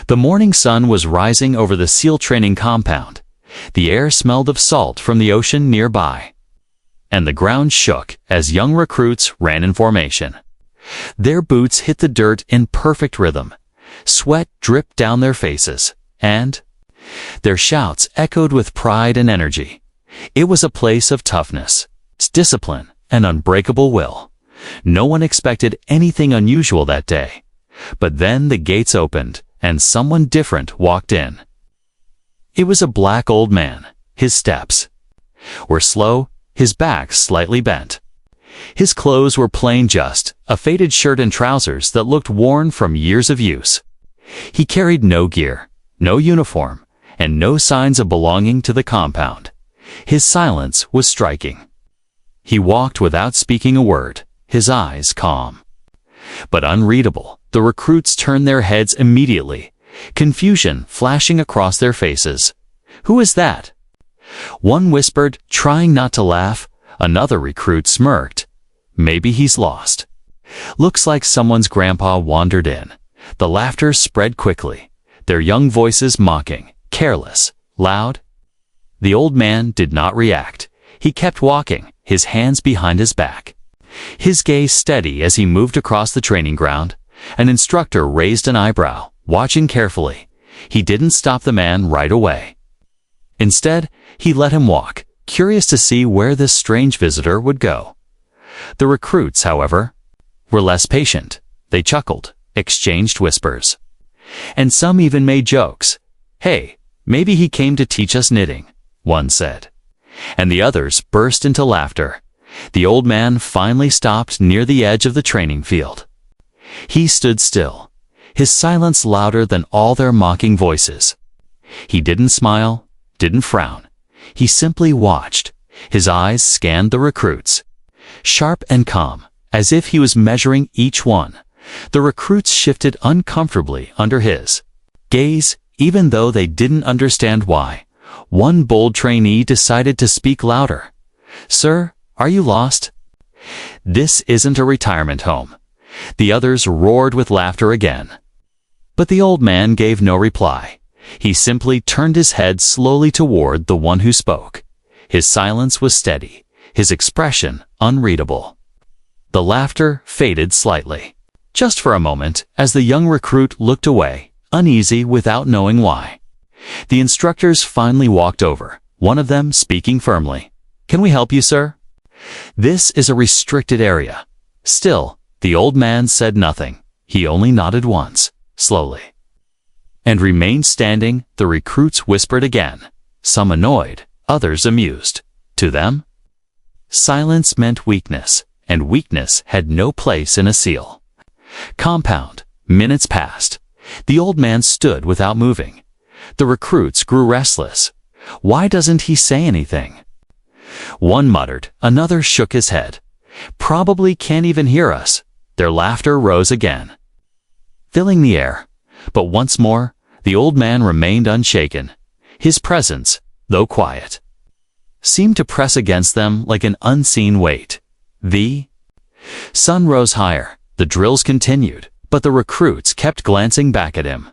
The morning sun was rising over the SEAL training compound. The air smelled of salt from the ocean nearby. And the ground shook as young recruits ran in formation. Their boots hit the dirt in perfect rhythm. Sweat dripped down their faces, and their shouts echoed with pride and energy. It was a place of toughness, discipline, and unbreakable will. No one expected anything unusual that day. But then the gates opened, and someone different walked in. It was a black old man. His steps were slow, his back slightly bent. His clothes were plain, just a faded shirt and trousers that looked worn from years of use. He carried no gear, no uniform, and no signs of belonging to the compound. His silence was striking. He walked without speaking a word, his eyes calm, but unreadable. The recruits turned their heads immediately, confusion flashing across their faces. "Who is that?" One whispered, trying not to laugh. Another recruit smirked. "Maybe he's lost." "Looks like someone's grandpa wandered in." The laughter spread quickly, their young voices mocking, careless, loud. The old man did not react. He kept walking, his hands behind his back, his gaze steady as he moved across the training ground. An instructor raised an eyebrow, watching carefully. He didn't stop the man right away. Instead, he let him walk, curious to see where this strange visitor would go. The recruits, however, were less patient. They chuckled, exchanged whispers, and some even made jokes. "Hey, maybe he came to teach us knitting," one said. And the others burst into laughter. The old man finally stopped near the edge of the training field. He stood still, his silence louder than all their mocking voices. He didn't smile, didn't frown. He simply watched. His eyes scanned the recruits, sharp and calm, as if he was measuring each one. The recruits shifted uncomfortably under his gaze, even though they didn't understand why. One bold trainee decided to speak louder. "Sir, are you lost? This isn't a retirement home." The others roared with laughter again. But the old man gave no reply. He simply turned his head slowly toward the one who spoke. His silence was steady, his expression unreadable. The laughter faded slightly, just for a moment, as the young recruit looked away, uneasy without knowing why. The instructors finally walked over, one of them speaking firmly. "Can we help you, sir? This is a restricted area." Still, the old man said nothing. He only nodded once, slowly, and remained standing. The recruits whispered again, some annoyed, others amused. To them, silence meant weakness, and weakness had no place in a SEAL compound. Minutes passed. The old man stood without moving. The recruits grew restless. "Why doesn't he say anything?" One muttered, another shook his head. "Probably can't even hear us." Their laughter rose again, filling the air. But once more, the old man remained unshaken. His presence, though quiet, seemed to press against them like an unseen weight. The sun rose higher. The drills continued, but the recruits kept glancing back at him.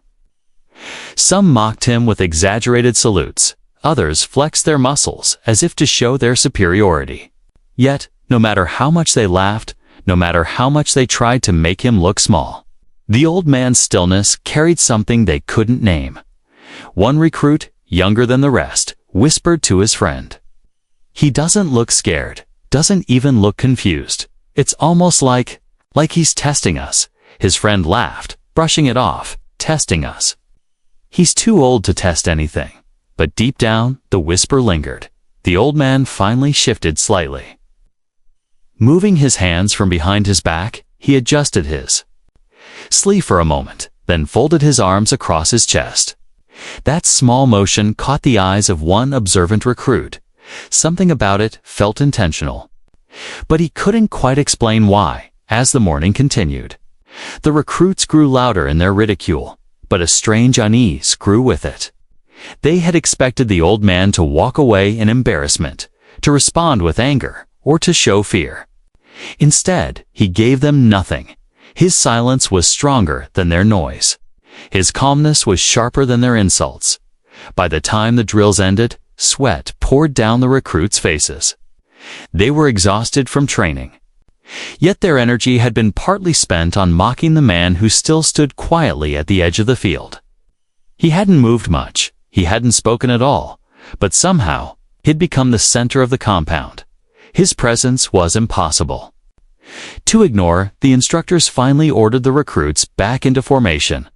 Some mocked him with exaggerated salutes. Others flexed their muscles as if to show their superiority. Yet, no matter how much they laughed, no matter how much they tried to make him look small, the old man's stillness carried something they couldn't name. One recruit, younger than the rest, whispered to his friend, "He doesn't look scared, doesn't even look confused. It's almost like he's testing us." His friend laughed, brushing it off. "Testing us? He's too old to test anything." But deep down, the whisper lingered. The old man finally shifted slightly. Moving his hands from behind his back, he adjusted his sleeve for a moment, then folded his arms across his chest. That small motion caught the eyes of one observant recruit. Something about it felt intentional. But he couldn't quite explain why. As the morning continued, the recruits grew louder in their ridicule, but a strange unease grew with it. They had expected the old man to walk away in embarrassment, to respond with anger, or to show fear. Instead, he gave them nothing. His silence was stronger than their noise. His calmness was sharper than their insults. By the time the drills ended, sweat poured down the recruits' faces. They were exhausted from training. Yet their energy had been partly spent on mocking the man who still stood quietly at the edge of the field. He hadn't moved much, he hadn't spoken at all, but somehow, he'd become the center of the compound. His presence was impossible. To ignore, the instructors finally ordered the recruits back into formation.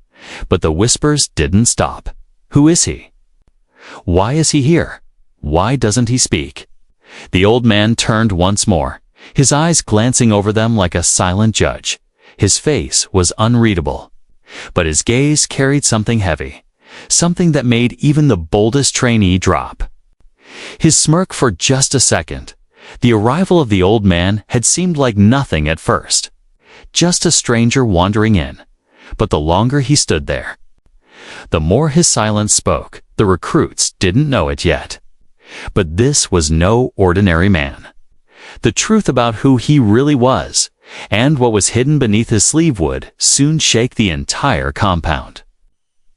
But the whispers didn't stop. Who is he? Why is he here? Why doesn't he speak? The old man turned once more, his eyes glancing over them like a silent judge. His face was unreadable. But his gaze carried something heavy, something that made even the boldest trainee drop. His smirk for just a second. The arrival of the old man had seemed like nothing at first. Just a stranger wandering in. But the longer he stood there, the more his silence spoke. The recruits didn't know it yet. But this was no ordinary man. The truth about who he really was, and what was hidden beneath his sleeve would soon shake the entire compound.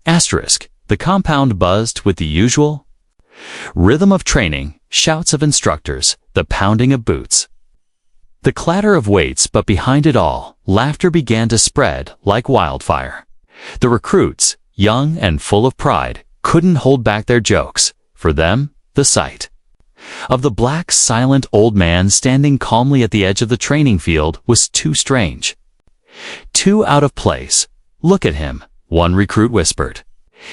Asterisk. The compound buzzed with the usual rhythm of training, shouts of instructors, the pounding of boots. The clatter of weights, but behind it all, laughter began to spread like wildfire. The recruits, young and full of pride, couldn't hold back their jokes. For them, the sight of the black, silent old man standing calmly at the edge of the training field was too strange. Too out of place. Look at him, one recruit whispered.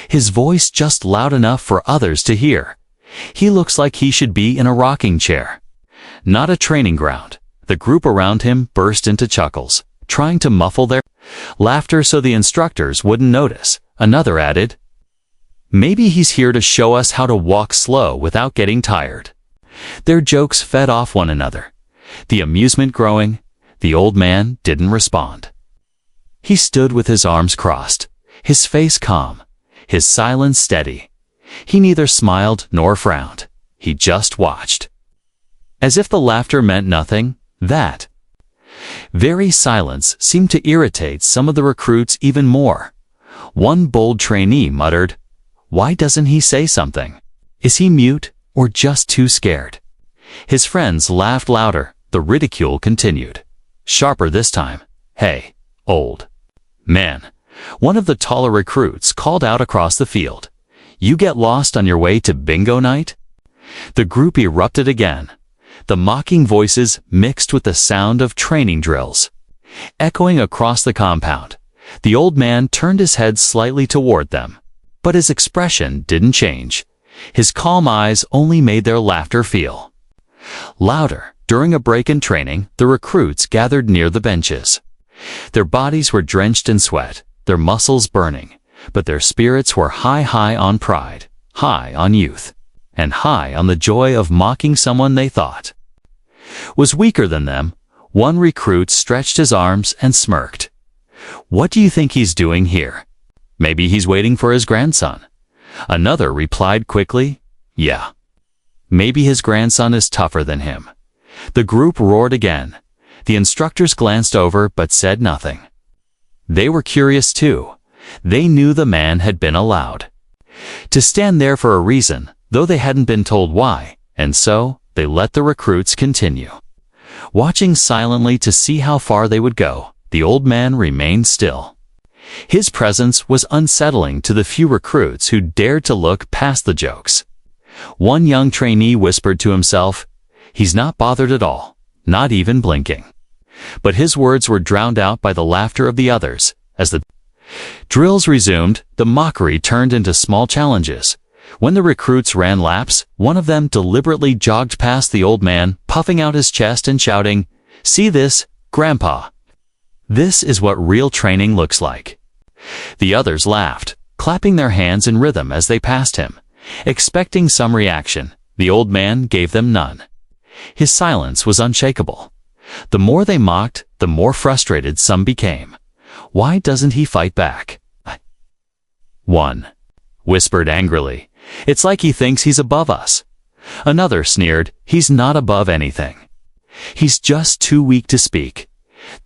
His voice just loud enough for others to hear. He looks like he should be in a rocking chair. Not a training ground. The group around him burst into chuckles, trying to muffle their laughter so the instructors wouldn't notice. Another added, "Maybe he's here to show us how to walk slow without getting tired." Their jokes fed off one another, the amusement growing. The old man didn't respond. He stood with his arms crossed, his face calm, his silence steady. He neither smiled nor frowned. He just watched. As if the laughter meant nothing, that very silence seemed to irritate some of the recruits even more. One bold trainee muttered, "Why doesn't he say something? Is he mute or just too scared?" His friends laughed louder. The ridicule continued, sharper this time. "Hey, old man," one of the taller recruits called out across the field. "You get lost on your way to bingo night?" The group erupted again. The mocking voices mixed with the sound of training drills, echoing across the compound. The old man turned his head slightly toward them, but his expression didn't change. His calm eyes only made their laughter feel louder. During a break in training, the recruits gathered near the benches. Their bodies were drenched in sweat, their muscles burning, but their spirits were high on pride, high on youth, and high on the joy of mocking someone they thought was weaker than them. One recruit stretched his arms and smirked. "What do you think he's doing here? Maybe he's waiting for his grandson." Another replied quickly, "Yeah. Maybe his grandson is tougher than him." The group roared again. The instructors glanced over but said nothing. They were curious too. They knew the man had been allowed to stand there for a reason, though they hadn't been told why, and so they let the recruits continue. Watching silently to see how far they would go, the old man remained still. His presence was unsettling to the few recruits who dared to look past the jokes. One young trainee whispered to himself, "He's not bothered at all, not even blinking." But his words were drowned out by the laughter of the others. As the drills resumed, the mockery turned into small challenges. When the recruits ran laps, one of them deliberately jogged past the old man, puffing out his chest and shouting, "See this, Grandpa? This is what real training looks like." The others laughed, clapping their hands in rhythm as they passed him, expecting some reaction. The old man gave them none. His silence was unshakable. The more they mocked, the more frustrated some became. "Why doesn't he fight back?" One whispered angrily, "It's like he thinks he's above us." Another sneered, "He's not above anything. He's just too weak to speak."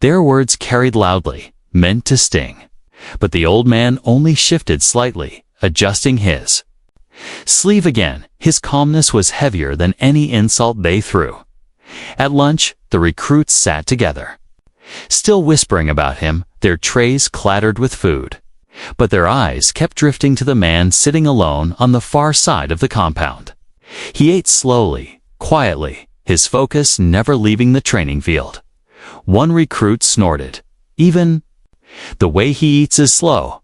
Their words carried loudly, meant to sting. But the old man only shifted slightly, adjusting his sleeve again. His calmness was heavier than any insult they threw. At lunch, the recruits sat together, still whispering about him, their trays clattered with food. But their eyes kept drifting to the man sitting alone on the far side of the compound. He ate slowly, quietly, his focus never leaving the training field. One recruit snorted. "Even the way he eats is slow.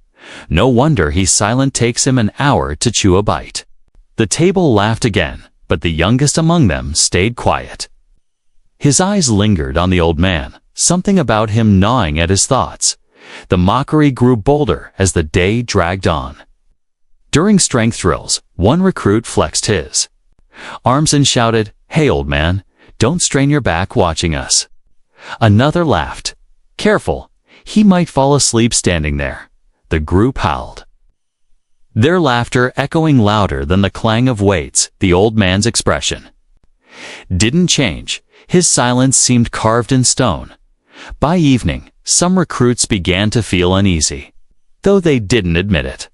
No wonder he's silent, takes him an hour to chew a bite." The table laughed again, but the youngest among them stayed quiet. His eyes lingered on the old man, something about him gnawing at his thoughts. The mockery grew bolder as the day dragged on. During strength drills, one recruit flexed his arms and shouted, "Hey old man, don't strain your back watching us." Another laughed. "Careful, he might fall asleep standing there." The group howled, their laughter echoing louder than the clang of weights. The old man's expression didn't change. His silence seemed carved in stone. By evening, some recruits began to feel uneasy, though they didn't admit it.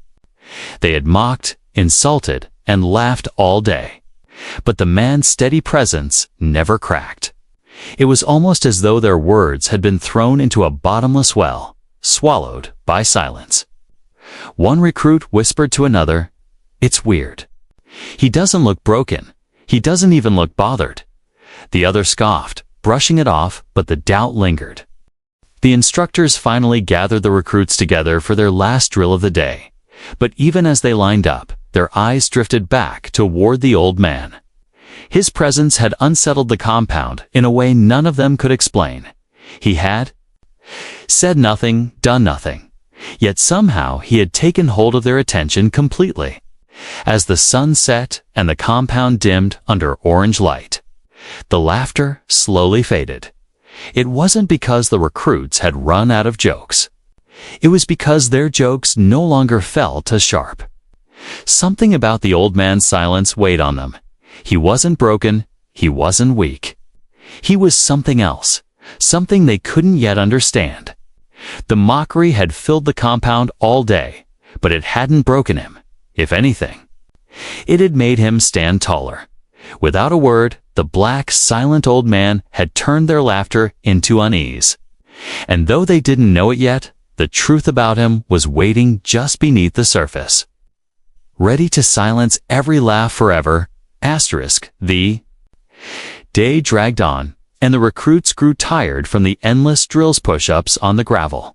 They had mocked, insulted, and laughed all day. But the man's steady presence never cracked. It was almost as though their words had been thrown into a bottomless well, swallowed by silence. One recruit whispered to another, "It's weird. He doesn't look broken. He doesn't even look bothered." The other scoffed, brushing it off, but the doubt lingered. The instructors finally gathered the recruits together for their last drill of the day. But even as they lined up, their eyes drifted back toward the old man. His presence had unsettled the compound in a way none of them could explain. He had said nothing, done nothing. Yet somehow he had taken hold of their attention completely. As the sun set and the compound dimmed under orange light, the laughter slowly faded. It wasn't because the recruits had run out of jokes. It was because their jokes no longer felt as sharp. Something about the old man's silence weighed on them. He wasn't broken, he wasn't weak. He was something else, something they couldn't yet understand. The mockery had filled the compound all day, but it hadn't broken him. If anything, it had made him stand taller. Without a word, the black, silent old man had turned their laughter into unease. And though they didn't know it yet, the truth about him was waiting just beneath the surface, ready to silence every laugh forever. The day dragged on, and the recruits grew tired from the endless drills, push-ups on the gravel,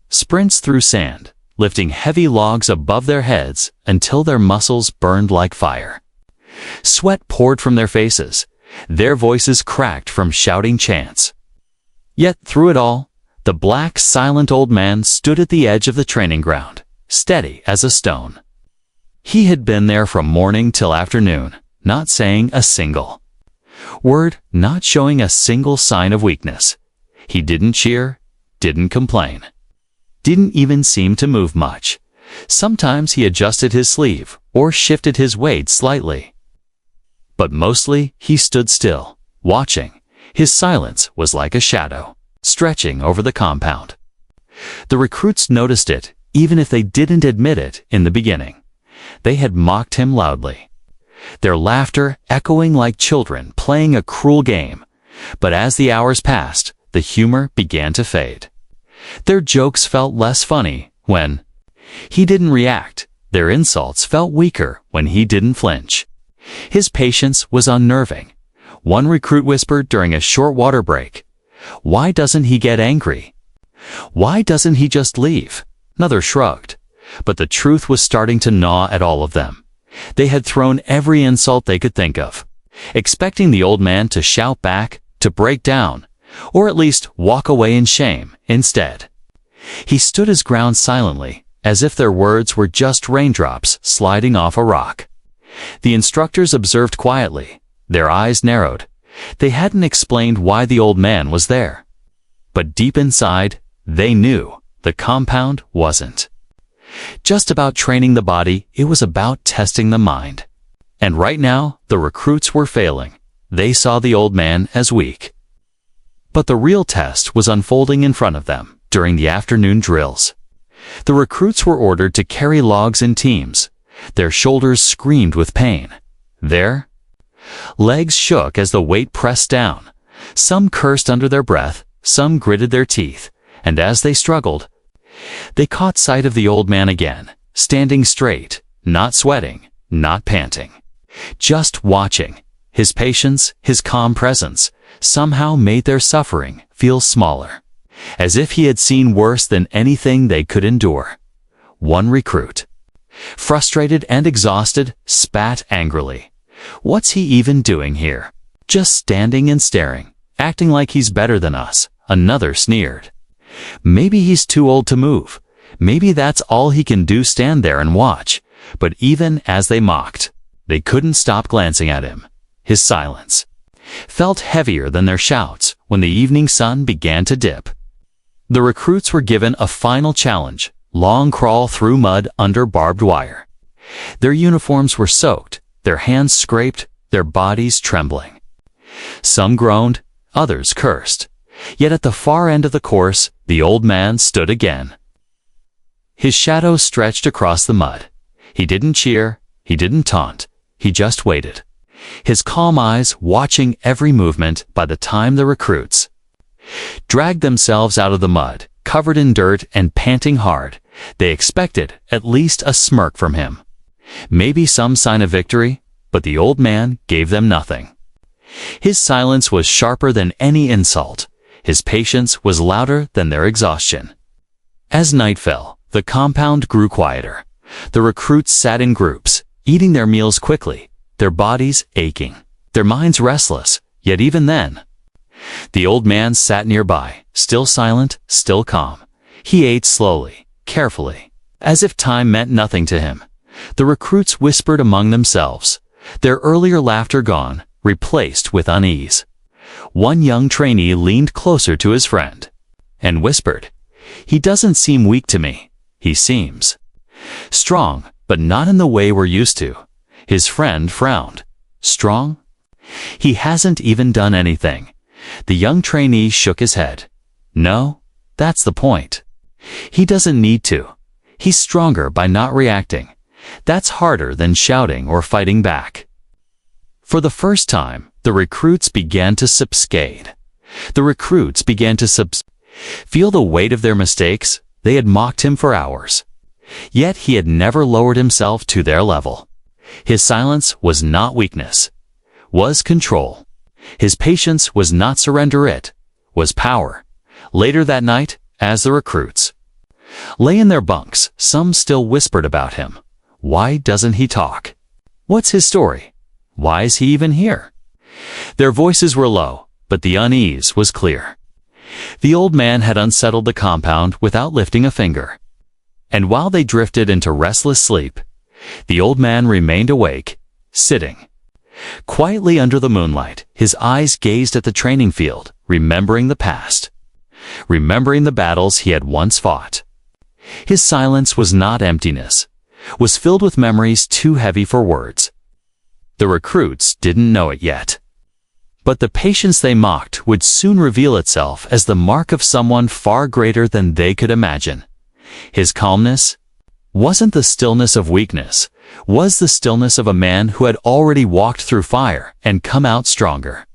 sprints through sand, lifting heavy logs above their heads until their muscles burned like fire. Sweat poured from their faces, their voices cracked from shouting chants. Yet through it all, the black, silent old man stood at the edge of the training ground, steady as a stone. He had been there from morning till afternoon, not saying a single word, not showing a single sign of weakness. He didn't cheer, didn't complain, didn't even seem to move much. Sometimes he adjusted his sleeve or shifted his weight slightly. But mostly he stood still, watching. His silence was like a shadow, stretching over the compound. The recruits noticed it, even if they didn't admit it in the beginning. They had mocked him loudly, their laughter echoing like children playing a cruel game. But as the hours passed, the humor began to fade. Their jokes felt less funny when he didn't react. Their insults felt weaker when he didn't flinch. His patience was unnerving. One recruit whispered during a short water break, "Why doesn't he get angry? Why doesn't he just leave?" Another shrugged. But the truth was starting to gnaw at all of them. They had thrown every insult they could think of, expecting the old man to shout back, to break down, or at least walk away in shame. Instead, he stood his ground silently, as if their words were just raindrops sliding off a rock. The instructors observed quietly, their eyes narrowed. They hadn't explained why the old man was there. But deep inside, they knew the compound wasn't just about training the body, it was about testing the mind. And right now, the recruits were failing. They saw the old man as weak. But the real test was unfolding in front of them during the afternoon drills. The recruits were ordered to carry logs in teams. Their shoulders screamed with pain. Their legs shook as the weight pressed down. Some cursed under their breath, some gritted their teeth, and as they struggled, they caught sight of the old man again, standing straight, not sweating, not panting, just watching. His patience, his calm presence, somehow made their suffering feel smaller, as if he had seen worse than anything they could endure. One recruit, frustrated and exhausted, spat angrily. "What's he even doing here? Just standing and staring, acting like he's better than us." Another sneered. "Maybe he's too old to move. Maybe that's all he can do, stand there and watch." But even as they mocked, they couldn't stop glancing at him. His silence felt heavier than their shouts when the evening sun began to dip. The recruits were given a final challenge: long crawl through mud under barbed wire. Their uniforms were soaked, their hands scraped, their bodies trembling. Some groaned, others cursed. Yet at the far end of the course, the old man stood again. His shadow stretched across the mud. He didn't cheer, he didn't taunt, he just waited, his calm eyes watching every movement. By the time the recruits dragged themselves out of the mud, covered in dirt and panting hard, they expected at least a smirk from him. Maybe some sign of victory, but the old man gave them nothing. His silence was sharper than any insult. His patience was louder than their exhaustion. As night fell, the compound grew quieter. The recruits sat in groups, eating their meals quickly, their bodies aching, their minds restless. Yet even then, the old man sat nearby, still silent, still calm. He ate slowly, carefully, as if time meant nothing to him. The recruits whispered among themselves, their earlier laughter gone, replaced with unease. One young trainee leaned closer to his friend and whispered, "He doesn't seem weak to me. He seems strong, but not in the way we're used to." His friend frowned. "Strong? He hasn't even done anything." The young trainee shook his head. "No, that's the point. He doesn't need to. He's stronger by not reacting. That's harder than shouting or fighting back." For the first time, the recruits began to subscade. The recruits began to feel the weight of their mistakes. They had mocked him for hours. Yet he had never lowered himself to their level. His silence was not weakness, was control. His patience was not surrender, it was power. Later that night, as the recruits lay in their bunks, some still whispered about him. Why doesn't he talk? What's his story? Why is he even here? Their voices were low, but the unease was clear. The old man had unsettled the compound without lifting a finger. And while they drifted into restless sleep, the old man remained awake, sitting quietly under the moonlight. His eyes gazed at the training field, remembering the past, remembering the battles he had once fought. His silence was not emptiness, was filled with memories too heavy for words. The recruits didn't know it yet. But the patience they mocked would soon reveal itself as the mark of someone far greater than they could imagine. His calmness wasn't the stillness of weakness, was the stillness of a man who had already walked through fire and come out stronger.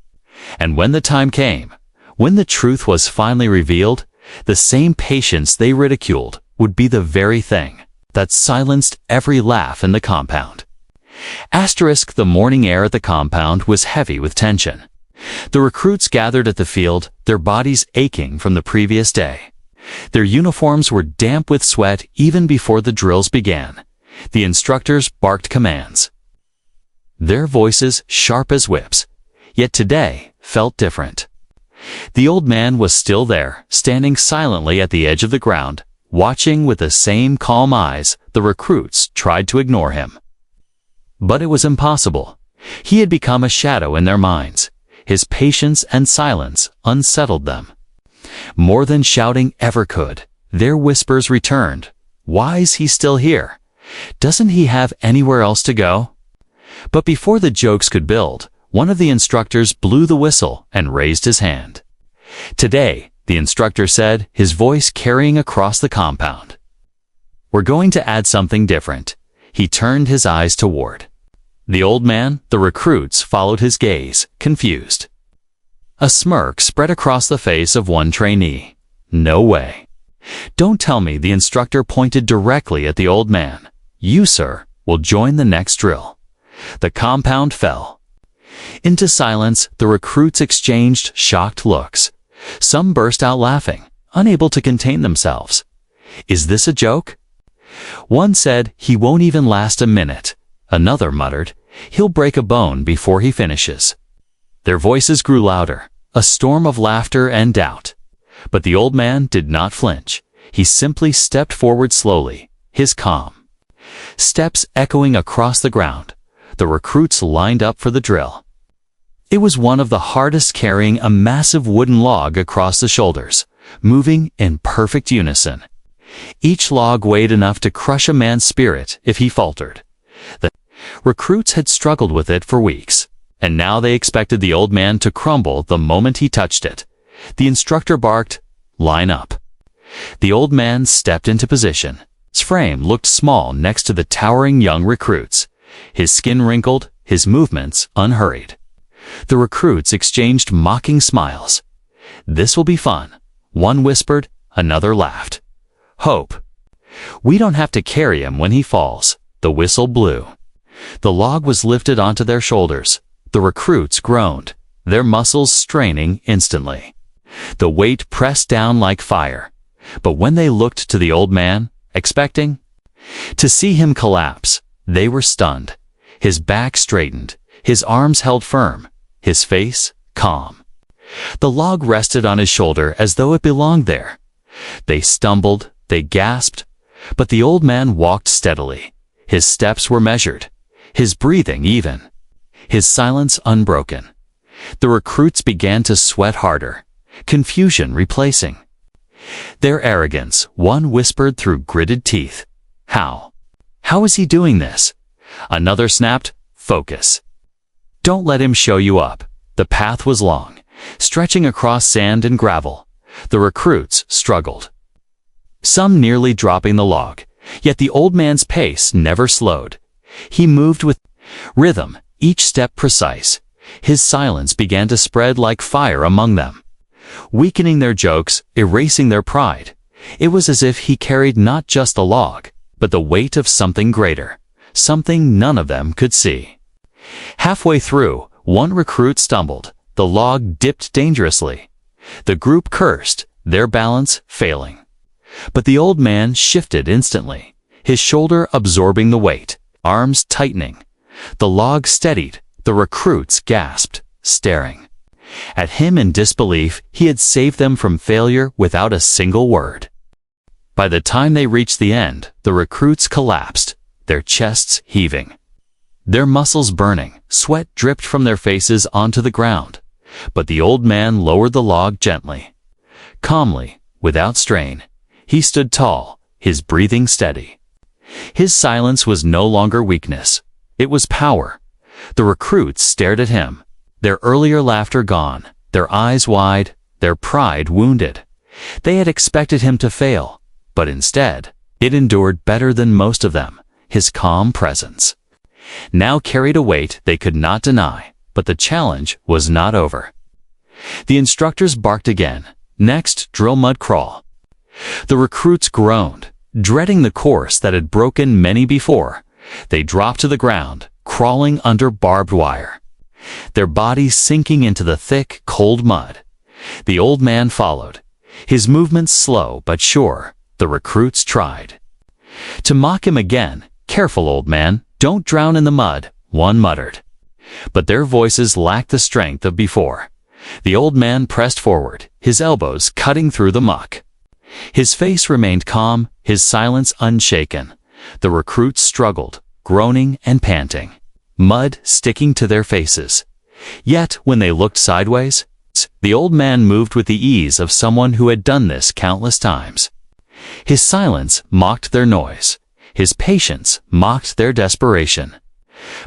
And when the time came, when the truth was finally revealed, the same patience they ridiculed would be the very thing that silenced every laugh in the compound. The morning air at the compound was heavy with tension. The recruits gathered at the field, their bodies aching from the previous day. Their uniforms were damp with sweat even before the drills began. The instructors barked commands, their voices sharp as whips, yet today felt different. The old man was still there, standing silently at the edge of the ground, watching with the same calm eyes. The recruits tried to ignore him, but it was impossible. He had become a shadow in their minds. His patience and silence unsettled them more than shouting ever could. Their whispers returned. Why is he still here? Doesn't he have anywhere else to go? But before the jokes could build, one of the instructors blew the whistle and raised his hand. Today, the instructor said, his voice carrying across the compound, We're going to add something different." He turned his eyes toward the old man. The recruits followed his gaze, confused. A smirk spread across the face of one trainee. "No way." "Don't tell me." The instructor pointed directly at the old man. "You, sir, will join the next drill." The compound fell into silence. The recruits exchanged shocked looks. Some burst out laughing, unable to contain themselves. "Is this a joke?" One said, "He won't even last a minute." Another muttered, "He'll break a bone before he finishes." Their voices grew louder, a storm of laughter and doubt. But the old man did not flinch. He simply stepped forward slowly, his calm steps echoing across the ground. The recruits lined up for the drill. It was one of the hardest, carrying a massive wooden log across the shoulders, moving in perfect unison. Each log weighed enough to crush a man's spirit if he faltered. The recruits had struggled with it for weeks, and now they expected the old man to crumble the moment he touched it. The instructor barked, "Line up." The old man stepped into position. His frame looked small next to the towering young recruits. His skin wrinkled, his movements unhurried. The recruits exchanged mocking smiles. "This will be fun." One whispered, another laughed. "Hope. We don't have to carry him when he falls." The whistle blew. The log was lifted onto their shoulders. The recruits groaned, their muscles straining instantly. The weight pressed down like fire. But when they looked to the old man, expecting to see him collapse, they were stunned. His back straightened, his arms held firm, his face calm. The log rested on his shoulder as though it belonged there. They stumbled, they gasped, but the old man walked steadily. His steps were measured, his breathing even, his silence unbroken. The recruits began to sweat harder, confusion replacing their arrogance. One whispered through gritted teeth, "How? How is he doing this?" Another snapped, "Focus. Don't let him show you up." The path was long, stretching across sand and gravel. The recruits struggled, some nearly dropping the log, yet the old man's pace never slowed. He moved with rhythm, each step precise. His silence began to spread like fire among them, weakening their jokes, erasing their pride. It was as if he carried not just the log, but the weight of something greater, something none of them could see. Halfway through, one recruit stumbled. The log dipped dangerously. The group cursed, their balance failing. But the old man shifted instantly, his shoulder absorbing the weight, arms tightening. The log steadied. The recruits gasped, staring at him in disbelief. He had saved them from failure without a single word. By the time they reached the end, the recruits collapsed, their chests heaving, their muscles burning. Sweat dripped from their faces onto the ground. But the old man lowered the log gently, calmly, without strain. He stood tall, his breathing steady. His silence was no longer weakness. It was power. The recruits stared at him, their earlier laughter gone, their eyes wide, their pride wounded. They had expected him to fail, but instead, it endured better than most of them. His calm presence now carried a weight they could not deny, but the challenge was not over. The instructors barked again. "Next, drill mud crawl." The recruits groaned, dreading the course that had broken many before. They dropped to the ground, crawling under barbed wire, their bodies sinking into the thick, cold mud. The old man followed, his movements slow but sure. The recruits tried to mock him again. "Careful, old man, don't drown in the mud," one muttered. But their voices lacked the strength of before. The old man pressed forward, his elbows cutting through the muck. His face remained calm, his silence unshaken. The recruits struggled, groaning and panting, mud sticking to their faces. Yet, when they looked sideways, the old man moved with the ease of someone who had done this countless times. His silence mocked their noise. His patience mocked their desperation.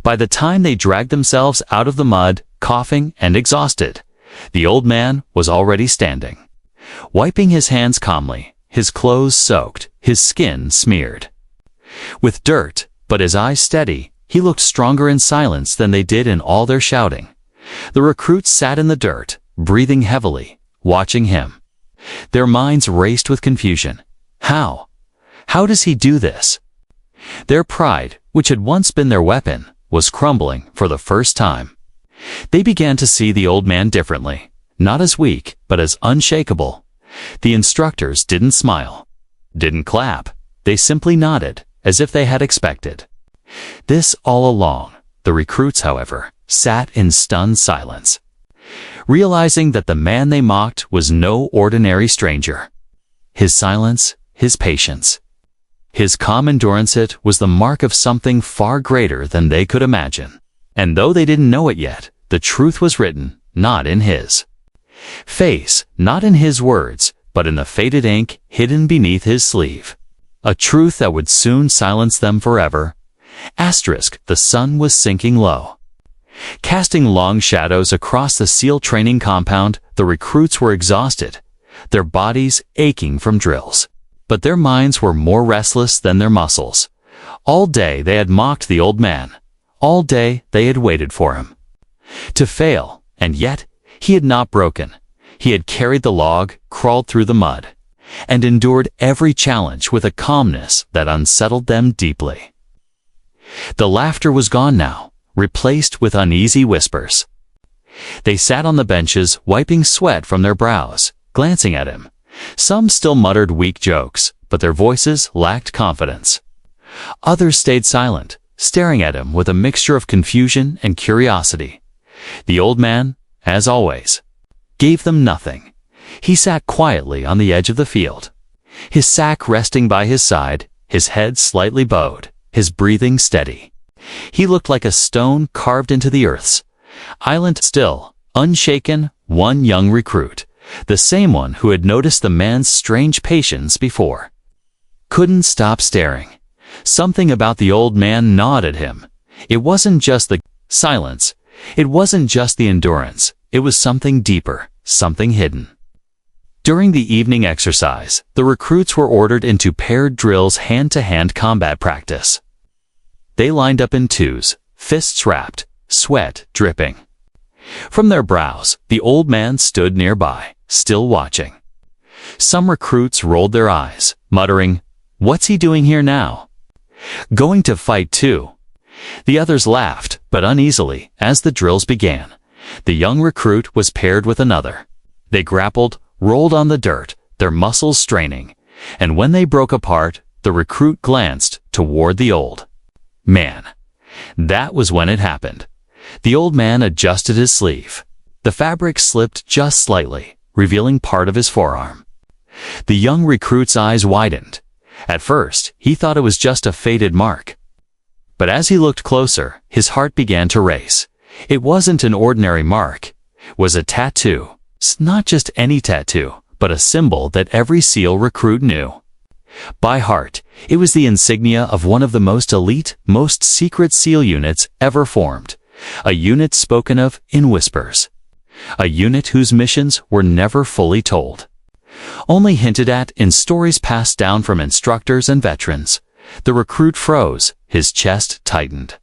By the time they dragged themselves out of the mud, coughing and exhausted, the old man was already standing, wiping his hands calmly, his clothes soaked, his skin smeared. With dirt, but his eyes steady, he looked stronger in silence than they did in all their shouting. The recruits sat in the dirt, breathing heavily, watching him. Their minds raced with confusion. How? How does he do this? Their pride, which had once been their weapon, was crumbling for the first time. They began to see the old man differently, not as weak, but as unshakable. The instructors didn't smile, didn't clap. They simply nodded, as if they had expected. This all along. The recruits, however, sat in stunned silence, realizing that the man they mocked was no ordinary stranger. His silence, his patience, his calm endurance, it was the mark of something far greater than they could imagine. And though they didn't know it yet, the truth was written, not in his face, not in his words, but in the faded ink hidden beneath his sleeve. A truth that would soon silence them forever. The sun was sinking low, casting long shadows across the SEAL training compound. The recruits were exhausted, their bodies aching from drills. But their minds were more restless than their muscles. All day they had mocked the old man. All day they had waited for him to fail, and yet he had not broken. He had carried the log, crawled through the mud, and endured every challenge with a calmness that unsettled them deeply. The laughter was gone now, replaced with uneasy whispers. They sat on the benches, wiping sweat from their brows, glancing at him. Some still muttered weak jokes, but their voices lacked confidence. Others stayed silent, staring at him with a mixture of confusion and curiosity. The old man, as always, gave them nothing. He sat quietly on the edge of the field, his sack resting by his side, his head slightly bowed, his breathing steady. He looked like a stone carved into the earth's island, still, unshaken. One young recruit, the same one who had noticed the man's strange patience before, couldn't stop staring. Something about the old man gnawed at him. It wasn't just the silence. It wasn't just the endurance. It was something deeper, something hidden. During the evening exercise, the recruits were ordered into paired drills, hand-to-hand combat practice. They lined up in twos, fists wrapped, sweat dripping from their brows. The old man stood nearby, still watching. Some recruits rolled their eyes, muttering, "What's he doing here now? Going to fight too?" The others laughed, but uneasily, as the drills began. The young recruit was paired with another. They grappled, rolled on the dirt, their muscles straining, and when they broke apart, the recruit glanced toward the old man. That was when it happened. The old man adjusted his sleeve. The fabric slipped just slightly, revealing part of his forearm. The young recruit's eyes widened. At first, he thought it was just a faded mark. But as he looked closer, his heart began to race. It wasn't an ordinary mark. It was a tattoo. Not just any tattoo, but a symbol that every SEAL recruit knew by heart. It was the insignia of one of the most elite, most secret SEAL units ever formed. A unit spoken of in whispers. A unit whose missions were never fully told, only hinted at in stories passed down from instructors and veterans. The recruit froze, his chest tightened.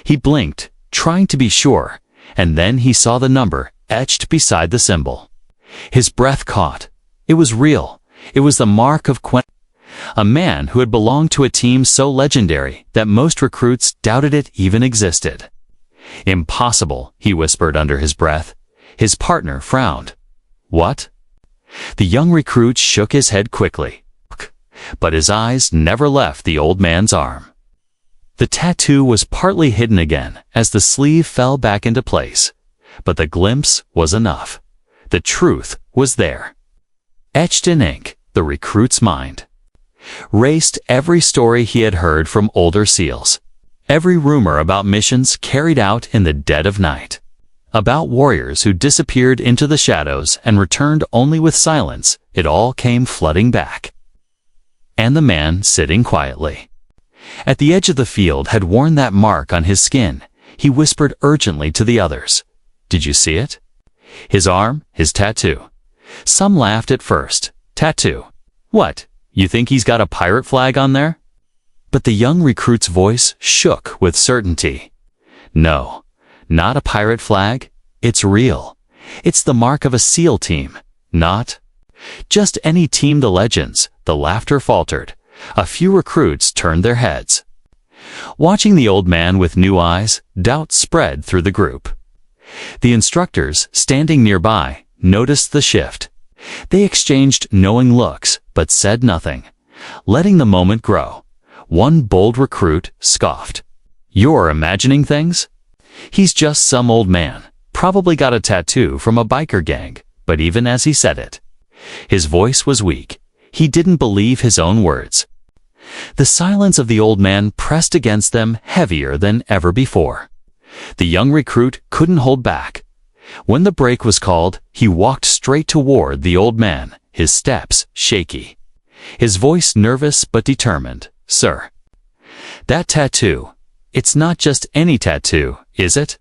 He blinked, trying to be sure, and then he saw the number etched beside the symbol. His breath caught. It was real. It was the mark of a man who had belonged to a team so legendary that most recruits doubted it even existed. "Impossible," he whispered under his breath. His partner frowned. "What?" The young recruit shook his head quickly, but his eyes never left the old man's arm. The tattoo was partly hidden again as the sleeve fell back into place, but the glimpse was enough. The truth was there. Etched in ink, the recruit's mind raced every story he had heard from older SEALs, every rumor about missions carried out in the dead of night, about warriors who disappeared into the shadows and returned only with silence. It all came flooding back. And the man sitting quietly at the edge of the field had worn that mark on his skin. He whispered urgently to the others, "Did you see it? His arm, his tattoo." Some laughed at first. "Tattoo? What? You think he's got a pirate flag on there?" But the young recruit's voice shook with certainty. No, not a pirate flag. It's real. It's the mark of a SEAL team, not just any team. The legends, the laughter faltered. A few recruits turned their heads. Watching the old man with new eyes, doubt spread through the group. The instructors, standing nearby, noticed the shift. They exchanged knowing looks, but said nothing, letting the moment grow. One bold recruit scoffed. "You're imagining things? He's just some old man, probably got a tattoo from a biker gang." But even as he said it, his voice was weak. He didn't believe his own words. The silence of the old man pressed against them heavier than ever before. The young recruit couldn't hold back. When the break was called, he walked straight toward the old man, his steps shaky, his voice nervous but determined. "Sir, that tattoo, it's not just any tattoo, is it?"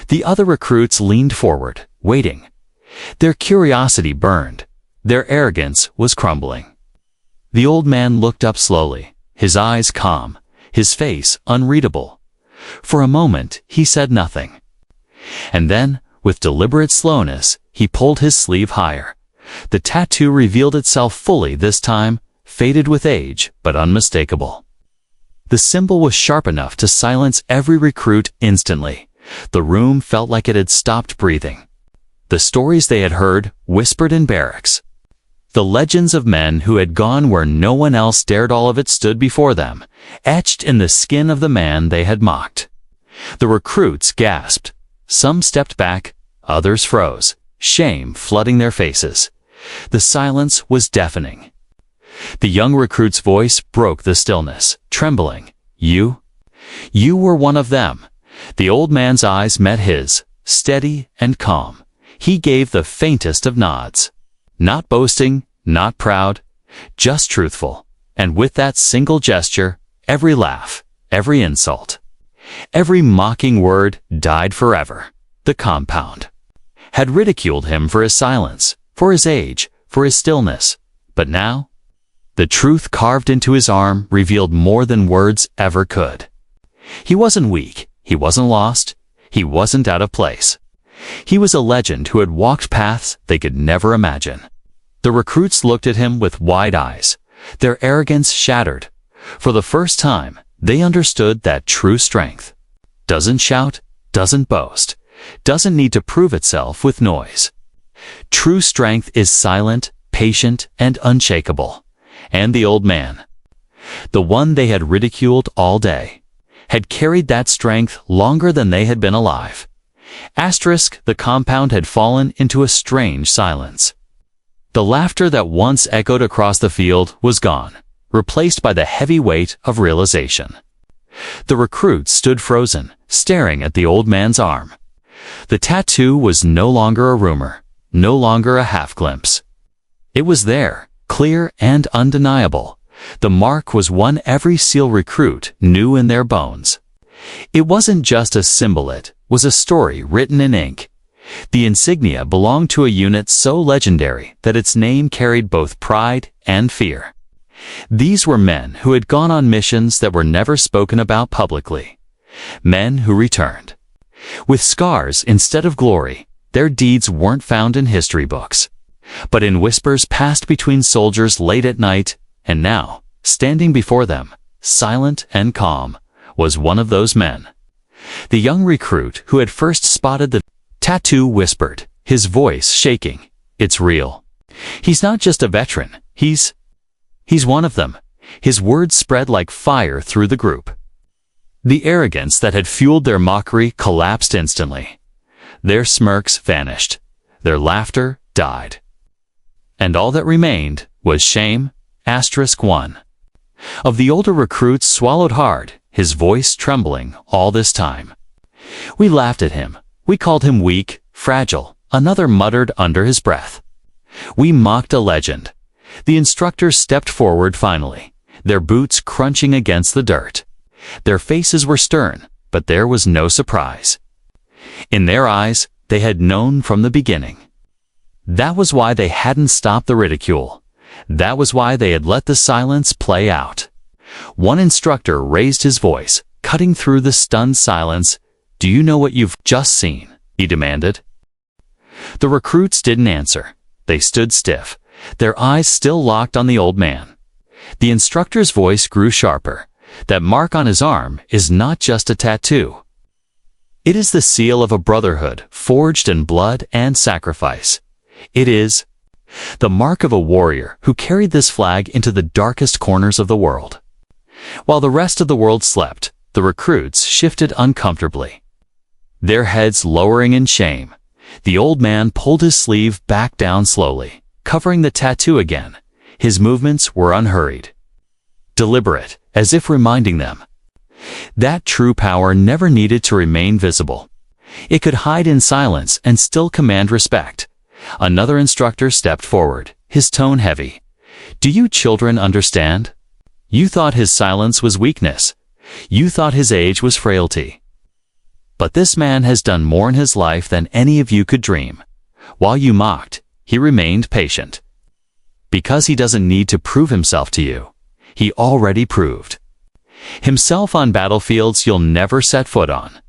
The other recruits leaned forward, waiting. Their curiosity burned. Their arrogance was crumbling. The old man looked up slowly, his eyes calm, his face unreadable. For a moment, he said nothing. And then, with deliberate slowness, he pulled his sleeve higher. The tattoo revealed itself fully this time, faded with age, but unmistakable. The symbol was sharp enough to silence every recruit instantly. The room felt like it had stopped breathing. The stories they had heard whispered in barracks. The legends of men who had gone where no one else dared, all of it stood before them, etched in the skin of the man they had mocked. The recruits gasped. Some stepped back, others froze, shame flooding their faces. The silence was deafening. The young recruit's voice broke the stillness, trembling. You were one of them." The old man's eyes met his, steady and calm. He gave the faintest of nods. Not boasting, not proud, just truthful. And with that single gesture, every laugh, every insult, every mocking word died forever. The compound had ridiculed him for his silence, for his age, for his stillness. But now, the truth carved into his arm revealed more than words ever could. He wasn't weak, he wasn't lost, he wasn't out of place. He was a legend who had walked paths they could never imagine. The recruits looked at him with wide eyes, their arrogance shattered. For the first time, they understood that true strength doesn't shout, doesn't boast, doesn't need to prove itself with noise. True strength is silent, patient, and unshakable. And the old man, the one they had ridiculed all day, had carried that strength longer than they had been alive. The compound had fallen into a strange silence. The laughter that once echoed across the field was gone, replaced by the heavy weight of realization. The recruits stood frozen, staring at the old man's arm. The tattoo was no longer a rumor, no longer a half-glimpse. It was there, clear and undeniable. The mark was one every SEAL recruit knew in their bones. It wasn't just a symbol, it was a story written in ink. The insignia belonged to a unit so legendary that its name carried both pride and fear. These were men who had gone on missions that were never spoken about publicly. Men who returned with scars instead of glory. Their deeds weren't found in history books, but in whispers passed between soldiers late at night. And now, standing before them, silent and calm, was one of those men. The young recruit who had first spotted the tattoo whispered, his voice shaking, "It's real. He's not just a veteran, he's one of them." His words spread like fire through the group. The arrogance that had fueled their mockery collapsed instantly. Their smirks vanished. Their laughter died. And all that remained was shame. One of the older recruits swallowed hard, his voice trembling all this time. "We laughed at him. We called him weak, fragile," another muttered under his breath. "We mocked a legend." The instructors stepped forward finally, their boots crunching against the dirt. Their faces were stern, but there was no surprise. In their eyes, they had known from the beginning. That was why they hadn't stopped the ridicule. That was why they had let the silence play out. One instructor raised his voice, cutting through the stunned silence. "Do you know what you've just seen?" he demanded. The recruits didn't answer. They stood stiff, their eyes still locked on the old man. The instructor's voice grew sharper. "That mark on his arm is not just a tattoo. It is the seal of a brotherhood forged in blood and sacrifice. It is the mark of a warrior who carried this flag into the darkest corners of the world." While the rest of the world slept, the recruits shifted uncomfortably, their heads lowering in shame. The old man pulled his sleeve back down slowly, covering the tattoo again. His movements were unhurried, deliberate, as if reminding them that true power never needed to remain visible. It could hide in silence and still command respect. Another instructor stepped forward, his tone heavy. "Do you children understand? You thought his silence was weakness. You thought his age was frailty. But this man has done more in his life than any of you could dream. While you mocked, he remained patient. Because he doesn't need to prove himself to you. He already proved himself on battlefields you'll never set foot on."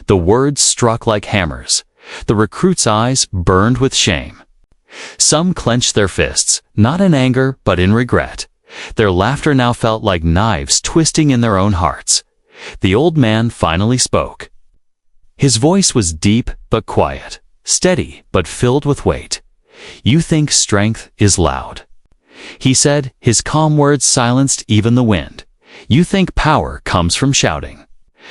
The words struck like hammers. The recruits' eyes burned with shame. Some clenched their fists, not in anger but in regret. Their laughter now felt like knives twisting in their own hearts. The old man finally spoke. His voice was deep but quiet, steady but filled with weight. "You think strength is loud," he said, his calm words silenced even the wind. "You think power comes from shouting,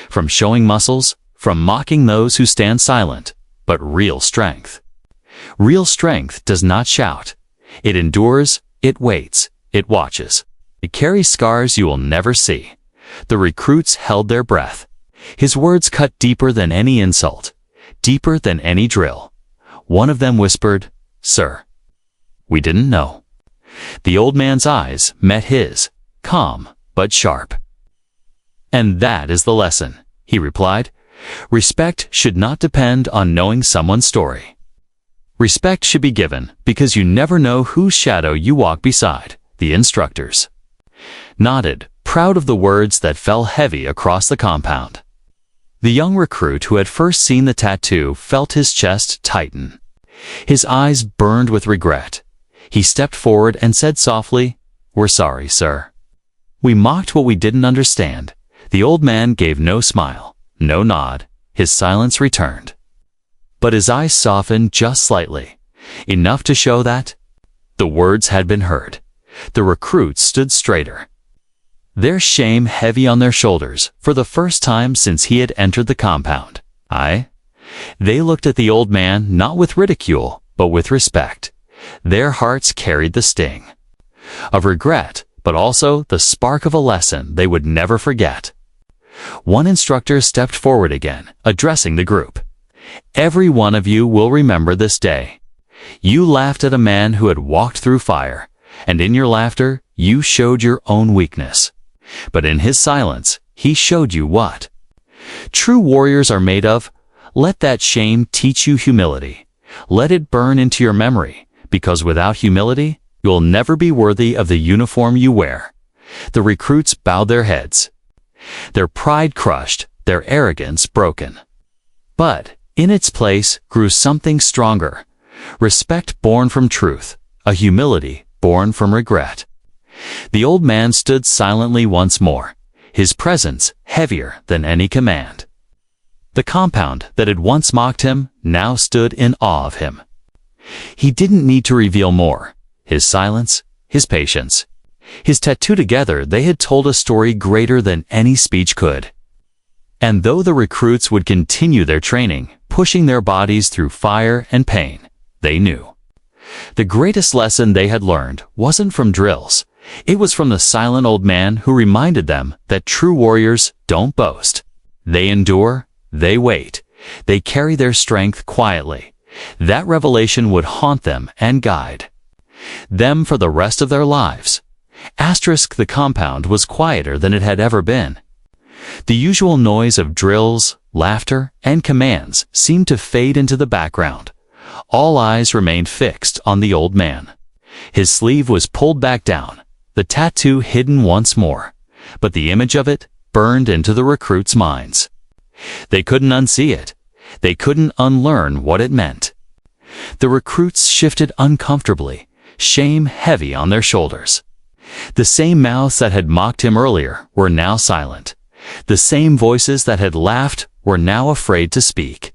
from showing muscles, from mocking those who stand silent. But real strength does not shout. It endures, it waits, it watches. It carries scars you will never see." The recruits held their breath. His words cut deeper than any insult, deeper than any drill. One of them whispered, "Sir, we didn't know." The old man's eyes met his, calm but sharp. "And that is the lesson," he replied. "Respect should not depend on knowing someone's story. Respect should be given because you never know whose shadow you walk beside." The instructors nodded, proud of the words that fell heavy across the compound. The young recruit who had first seen the tattoo felt his chest tighten. His eyes burned with regret. He stepped forward and said softly, "We're sorry, sir. We mocked what we didn't understand." The old man gave no smile, no nod. His silence returned. But his eyes softened just slightly, enough to show that the words had been heard. The recruits stood straighter, their shame heavy on their shoulders for the first time since he had entered the compound. They looked at the old man not with ridicule, but with respect. Their hearts carried the sting of regret, but also the spark of a lesson they would never forget. One instructor stepped forward again, addressing the group. "Every one of you will remember this day. You laughed at a man who had walked through fire, and in your laughter, you showed your own weakness. But in his silence, he showed you what true warriors are made of. Let that shame teach you humility. Let it burn into your memory, because without humility, you'll never be worthy of the uniform you wear." The recruits bowed their heads, their pride crushed, their arrogance broken. But in its place grew something stronger, respect born from truth, a humility born from regret. The old man stood silently once more, his presence heavier than any command. The compound that had once mocked him now stood in awe of him. He didn't need to reveal more. His silence, his patience, his tattoo, together they had told a story greater than any speech could. And though the recruits would continue their training, pushing their bodies through fire and pain, they knew the greatest lesson they had learned wasn't from drills. It was from the silent old man who reminded them that true warriors don't boast. They endure, they wait, they carry their strength quietly. That revelation would haunt them and guide them for the rest of their lives. The compound was quieter than it had ever been. The usual noise of drills, laughter, and commands seemed to fade into the background. All eyes remained fixed on the old man. His sleeve was pulled back down, the tattoo hidden once more. but the image of it burned into the recruits' minds. They couldn't unsee it. They couldn't unlearn what it meant. The recruits shifted uncomfortably, shame heavy on their shoulders. The same mouths that had mocked him earlier were now silent. The same voices that had laughed were now afraid to speak.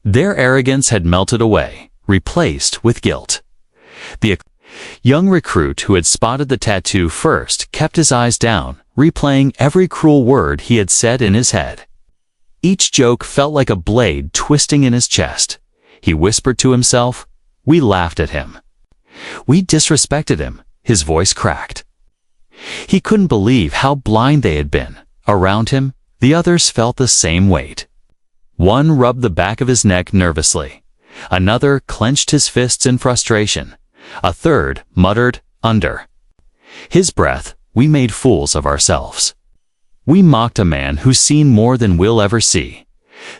Their arrogance had melted away, replaced with guilt. The young recruit who had spotted the tattoo first kept his eyes down, replaying every cruel word he had said in his head. Each joke felt like a blade twisting in his chest. He whispered to himself, "We laughed at him. We disrespected him." His voice cracked. He couldn't believe how blind they had been. Around him, the others felt the same weight. One rubbed the back of his neck nervously. Another clenched his fists in frustration. A third muttered, under his breath, "We made fools of ourselves. We mocked a man who's seen more than we'll ever see."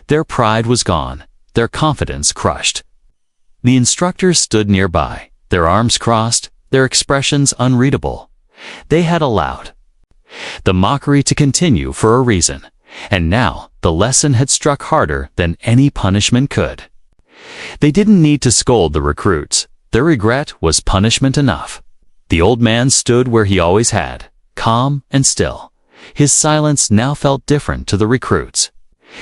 Their pride was gone, their confidence crushed. The instructors stood nearby, their arms crossed, their expressions unreadable. They had allowed the mockery to continue for a reason, and now the lesson had struck harder than any punishment could. They didn't need to scold the recruits. Their regret was punishment enough. The old man stood where he always had, calm and still. His silence now felt different to the recruits.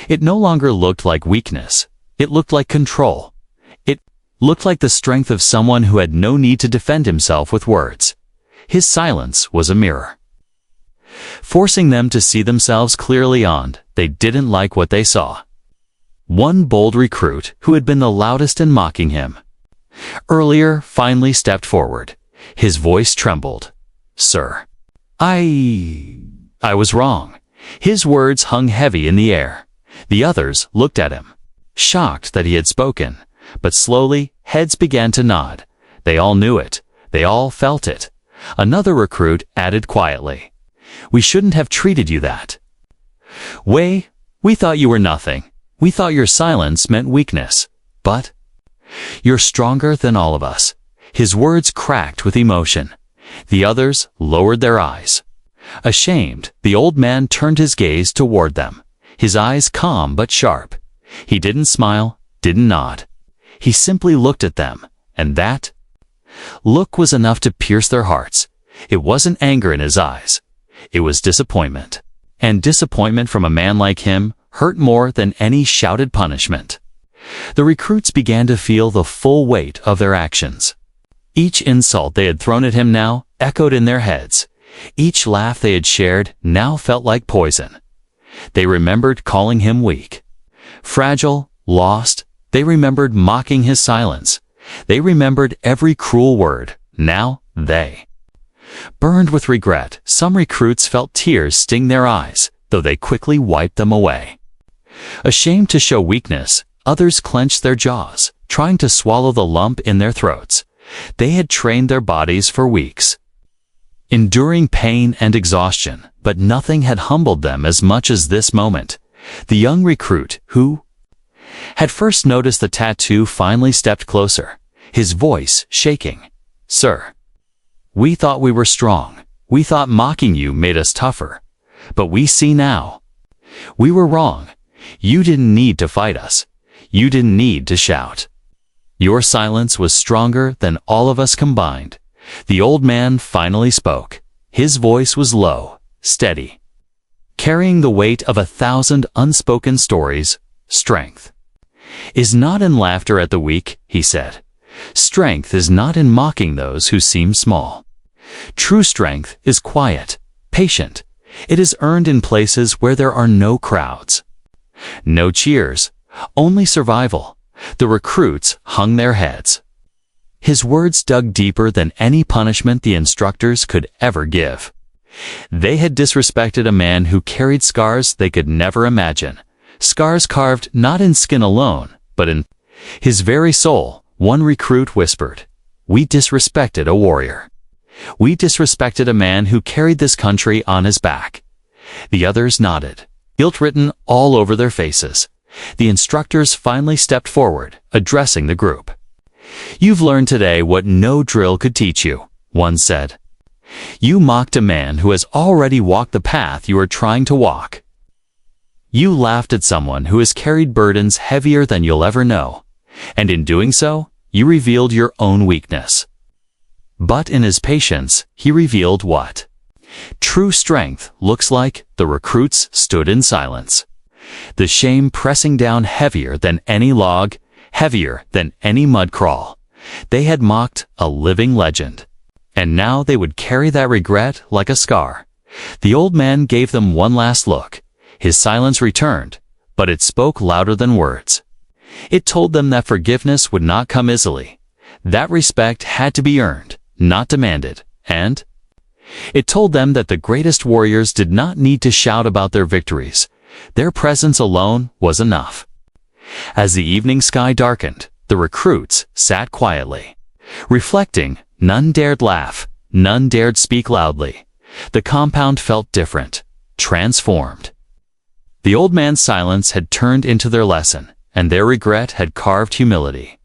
It no longer looked like weakness. It looked like control. It looked like the strength of someone who had no need to defend himself with words. His silence was a mirror, forcing them to see themselves clearly on. They didn't like what they saw. One bold recruit, who had been the loudest in mocking him earlier, finally stepped forward. His voice trembled. "Sir, I was wrong." His words hung heavy in the air. The others looked at him, shocked that he had spoken, but slowly heads began to nod. They all knew it. They all felt it. Another recruit added quietly, "We shouldn't have treated you that way. We thought you were nothing. We thought your silence meant weakness. But you're stronger than all of us." His words cracked with emotion. The others lowered their eyes. Ashamed, the old man turned his gaze toward them, his eyes calm but sharp. He didn't smile, didn't nod. He simply looked at them, and that look was enough to pierce their hearts. It wasn't anger in his eyes. It was disappointment. And disappointment from a man like him hurt more than any shouted punishment. The recruits began to feel the full weight of their actions. Each insult they had thrown at him now echoed in their heads. Each laugh they had shared now felt like poison. They remembered calling him weak, fragile, lost. They remembered mocking his silence. They remembered every cruel word. Now they burned with regret. Some recruits felt tears sting their eyes, though they quickly wiped them away. Ashamed to show weakness, others clenched their jaws, trying to swallow the lump in their throats. They had trained their bodies for weeks, enduring pain and exhaustion, but nothing had humbled them as much as this moment. The young recruit, who had first noticed the tattoo, finally stepped closer, his voice shaking. "Sir, we thought we were strong. We thought mocking you made us tougher. But we see now. We were wrong. You didn't need to fight us. You didn't need to shout. Your silence was stronger than all of us combined." The old man finally spoke. His voice was low, steady, carrying the weight of 1,000 unspoken stories. "Strength is not in laughter at the weak," he said. "Strength is not in mocking those who seem small. True strength is quiet, patient. It is earned in places where there are no crowds, no cheers, only survival." The recruits hung their heads. His words dug deeper than any punishment the instructors could ever give. They had disrespected a man who carried scars they could never imagine. Scars carved not in skin alone, but in his very soul. One recruit whispered, "We disrespected a warrior. We disrespected a man who carried this country on his back." The others nodded, guilt written all over their faces. The instructors finally stepped forward, addressing the group. "You've learned today what no drill could teach you," one said. You mocked a man who has already walked the path you are trying to walk. You laughed at someone who has carried burdens heavier than you'll ever know, and in doing so, you revealed your own weakness. But in his patience, he revealed what true strength looks like. The recruits stood in silence, the shame pressing down heavier than any log, heavier than any mud crawl. They had mocked a living legend, and now they would carry that regret like a scar. The old man gave them one last look. His silence returned, but it spoke louder than words. It told them that forgiveness would not come easily, that respect had to be earned, not demanded, and it told them that the greatest warriors did not need to shout about their victories. Their presence alone was enough. As the evening sky darkened, the recruits sat quietly. Reflecting, none dared laugh, none dared speak loudly. The compound felt different, transformed. The old man's silence had turned into their lesson, and their regret had carved humility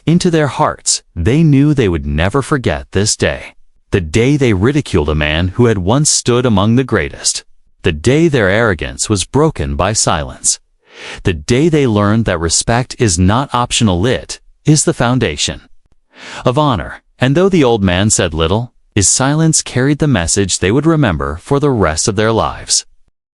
into their hearts. They knew they would never forget this day. The day they ridiculed a man who had once stood among the greatest. The day their arrogance was broken by silence. The day they learned that respect is not optional, it is the foundation of honor. And though the old man said little, his silence carried the message they would remember for the rest of their lives.